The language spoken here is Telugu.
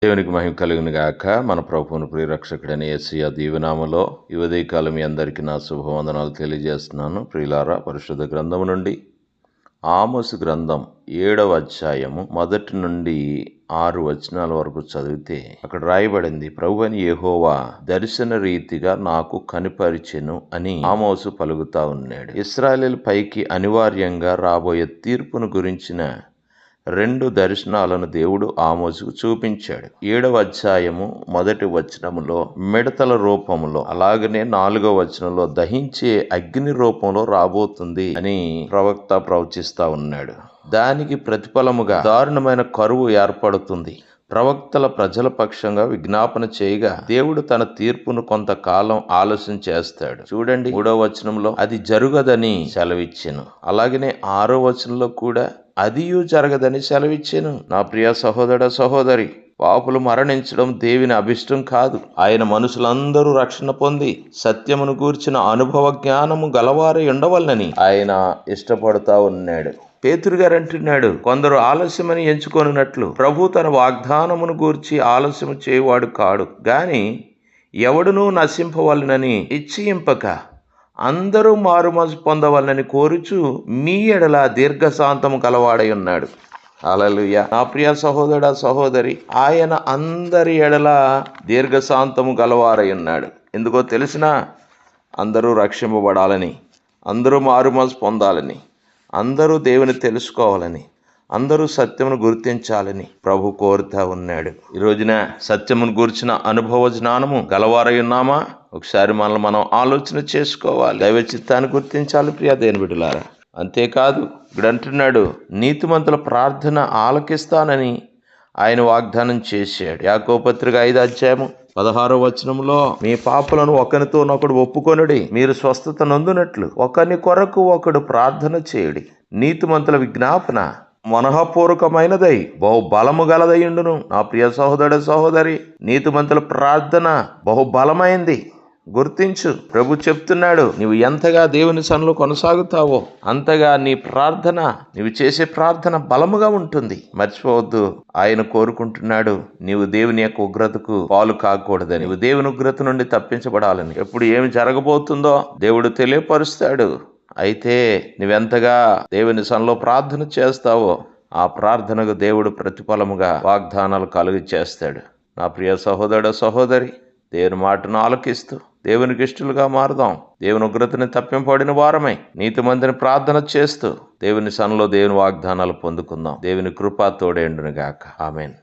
దేవునికి మహిమ కలుగును గాక. మన ప్రభువును ప్రియరక్షకుడైన యేసయ్య దీవెనామలో ఈ ఉదయకాలం మీ అందరికీ నా శుభవందనాలు తెలియజేస్తున్నాను. ప్రియులారా, పరిశుద్ధ గ్రంథము నుండి ఆమోసు గ్రంథం 7వ అధ్యాయము 1 నుండి 6 వచనాల వరకు చదివితే అక్కడ రాయబడింది, ప్రభువైన యెహోవా దర్శన రీతిగా నాకు కనిపరిచెను అని ఆమోసు పలుకుతా ఉన్నాడు. ఇశ్రాయేలు పైకి అనివార్యంగా రాబోయే తీర్పును గురించిన 2 దర్శనాలను దేవుడు ఆమోసుకు చూపించాడు. 7వ అధ్యాయము 1 వచనములో మిడతల రూపంలో, అలాగనే 4వ వచనంలో దహించే అగ్ని రూపంలో రాబోతుంది అని ప్రవక్త ప్రవచిస్తా ఉన్నాడు. దానికి ప్రతిఫలముగా దారుణమైన కరువు ఏర్పడుతుంది. ప్రవక్తల ప్రజల పక్షంగా విజ్ఞాపన చేయగా దేవుడు తన తీర్పును కొంతకాలం ఆలస్యం చేస్తాడు. చూడండి, 3వ వచనంలో అది జరుగదని సెలవిచ్చెను. అలాగనే 6వ వచనంలో కూడా అదియు జరగదని సెలవిచ్చెను. నా ప్రియ సహోదర సహోదరి, పాపులు మరణించడం దేవుని అభిష్టం కాదు. ఆయన మనుషులందరూ రక్షణ పొంది సత్యమును గూర్చిన అనుభవ జ్ఞానము గలవారై ఉండవలనని ఆయన ఇష్టపడుతా ఉన్నాడు. పేతురు గారు అంటున్నాడు, కొందరు ఆలస్యమని ఎంచుకొనున్నట్లు ప్రభు తన వాగ్దానమును గూర్చి ఆలస్యము చేయవాడు కాడు గాని ఎవడునూ నశింపవలనని ఇచ్ఛయింపక అందరూ మారుమనసు పొందవలనని కోరుచు మీ ఎడల దీర్ఘశాంతము గలవాడై ఉన్నాడు. హల్లెలూయా. నా ప్రియ సహోదర సహోదరి, ఆయన అందరి ఎడల దీర్ఘశాంతము గలవారై ఉన్నాడు. ఎందుకో తెలిసినా, అందరూ రక్షింపబడాలని, అందరూ మారుమనసు పొందాలని, అందరూ దేవుని తెలుసుకోవాలని, అందరూ సత్యమును గుర్తించాలని ప్రభు కోరుతా ఉన్నాడు. ఈ రోజున సత్యమును గురించిన అనుభవ జ్ఞానము గలవారై ఉన్నామా? ఒకసారి మనల్ని మనం ఆలోచన చేసుకోవాలి. దైవ చిత్తాన్ని గుర్తించాలి ప్రియ దేవుని బిడ్డలారా. అంతేకాదు, ఇక్కడ అంటున్నాడు, నీతిమంతుల ప్రార్థన ఆలకిస్తానని ఆయన వాగ్దానం చేశాడు. యాకోబు పత్రిక 5వ అధ్యాయము 16వ వచనంలో, మీ పాపలను ఒకరితోనొకడు ఒప్పుకొనుడి, మీరు స్వస్థత నొందునట్లు ఒకని కొరకు ఒకడు ప్రార్థన చేయుడి. నీతిమంతుల విజ్ఞాపన మనఃపూర్వకమైనదై బహుబలము గలదయ్యుండును. నా ప్రియ సహోదర సహోదరి, నీతిమంతుల ప్రార్థన బహుబలమైంది. గుర్తించు, ప్రభు చెప్తున్నాడు, నీవు ఎంతగా దేవుని సన్నిధిలో కొనసాగుతావో అంతగా నీ ప్రార్థన, నీవు చేసే ప్రార్థన బలముగా ఉంటుంది. మర్చిపోవద్దు, ఆయన కోరుకుంటున్నాడు నీవు దేవుని యొక్క ఉగ్రతకు పాలు కాకూడదని, నీవు దేవుని ఉగ్రత నుండి తప్పించబడాలని. ఎప్పుడు ఏమి జరగబోతుందో దేవుడు తెలియపరుస్తాడు. అయితే నువ్వెంతగా దేవుని సన్నిధిలో ప్రార్థన చేస్తావో ఆ ప్రార్థనకు దేవుడు ప్రతిఫలముగా వాగ్దానాలు కలుగ చేస్తాడు. నా ప్రియ సహోదర సహోదరి, దేవుని మాటను ఆలకిస్తూ దేవునికి ఇష్టలుగా మారదాం. దేవుని ఉగ్రతని తప్పింపబడిన వారమై నీతిమంతుని ప్రార్థన చేస్తూ దేవుని సన్నిధిలో దేవుని వాగ్దానాలు పొందుకుందాం. దేవుని కృప తోడేండును గాక. ఆమేన్.